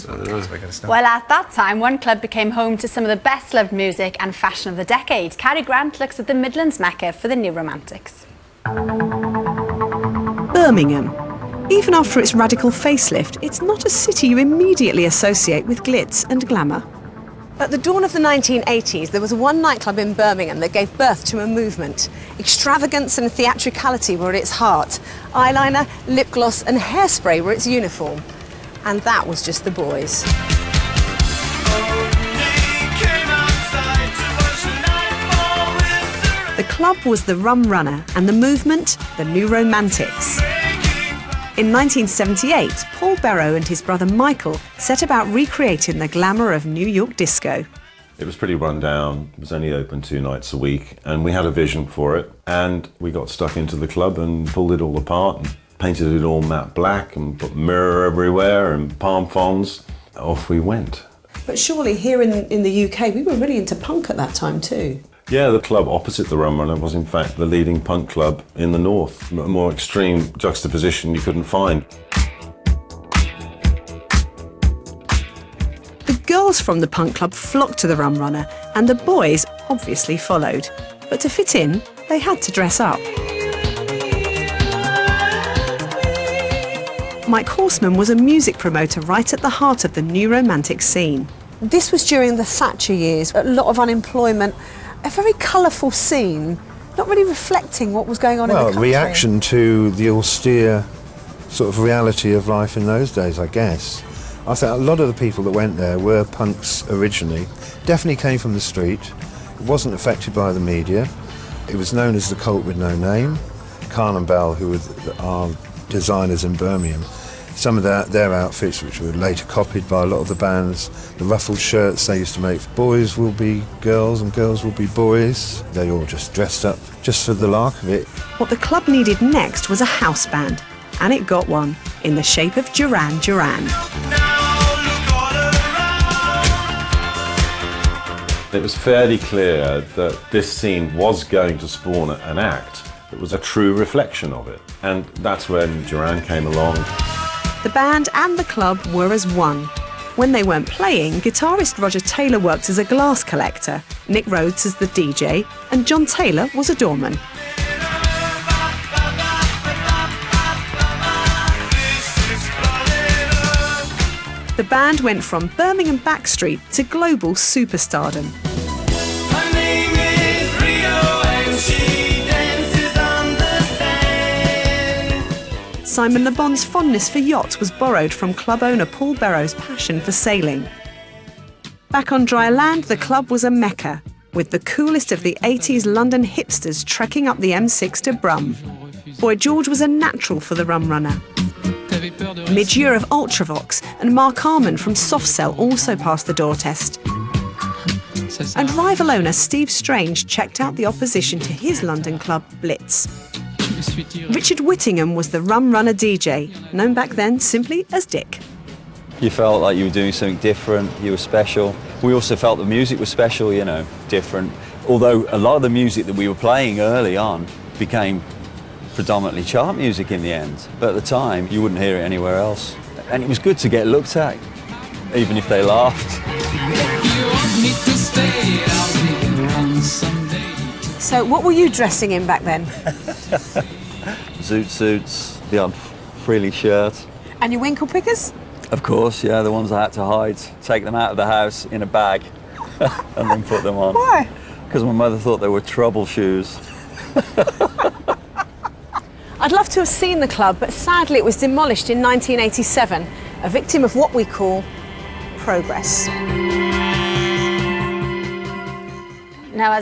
Well, at that time, one club became home to some of the best-loved music and fashion of the decade. Cary Grant looks at the Midlands Mecca for the New Romantics. Birmingham. Even after its radical facelift, it's not a city you immediately associate with glitz and glamour. At the dawn of the 1980s, there was one nightclub in Birmingham that gave birth to a movement. Extravagance and theatricality were at its heart. Eyeliner, lip gloss and hairspray were its uniform. And that was just the boys. The club was the Rum Runner and the movement, the New Romantics. In 1978, Paul Berrow and his brother Michael set about recreating the glamour of New York disco. It was pretty run down, it was only open 2 nights a week, and we had a vision for it, and we got stuck into the club and pulled it all apart and painted it all matte black and put mirror everywhere and palm fronds. Off we went. But surely here in the UK, we were really into punk at that time too. Yeah, the club opposite the Rum Runner was in fact the leading punk club in the north. A more extreme juxtaposition you couldn't find. The girls from the punk club flocked to the Rum Runner and the boys obviously followed. But to fit in, they had to dress up. Mike Horseman was a music promoter right at the heart of the New Romantic scene. This was during the Thatcher years, a lot of unemployment, a very colourful scene, not really reflecting what was going on in the country. Well, reaction to the austere sort of reality of life in those days, I guess. I think a lot of the people that went there were punks originally, definitely came from the street, it wasn't affected by the media. It was known as the Cult with No Name. Carl and Bell, who were our designers in Birmingham, some of their outfits, which were later copied by a lot of the bands, the ruffled shirts they used to make, boys will be girls and girls will be boys. They all just dressed up just for the lark of it. What the club needed next was a house band, and it got one, in the shape of Duran Duran. It was fairly clear that this scene was going to spawn an act that was a true reflection of it. And that's when Duran came along. The band and the club were as one. When they weren't playing, guitarist Roger Taylor worked as a glass collector, Nick Rhodes as the DJ, and John Taylor was a doorman. The band went from Birmingham backstreet to global superstardom. Her name is Rio and she dances on the sand. Simon Le Bon's fondness for yachts was borrowed from club owner Paul Berrow's passion for sailing. Back on dry land, the club was a mecca, with the coolest of the 80s London hipsters trekking up the M6 to Brum. Boy George was a natural for the Rum Runner. Midge Ure of Ultravox and Mark Harmon from Soft Cell also passed the door test. And rival owner Steve Strange checked out the opposition to his London club, Blitz. Richard Whittingham was the Rum Runner DJ, known back then simply as Dick. You felt like you were doing something different, you were special. We also felt the music was special, you know, different. Although a lot of the music that we were playing early on became predominantly chart music in the end. But at the time, you wouldn't hear it anywhere else. And it was good to get looked at, even if they laughed. So what were you dressing in back then? Zoot suits, the odd frilly shirt. And your winkle pickers? Of course, yeah, the ones I had to hide, take them out of the house in a bag and then put them on. Why? Because my mother thought they were trouble shoes. I'd love to have seen the club, but sadly it was demolished in 1987, a victim of what we call progress. Now,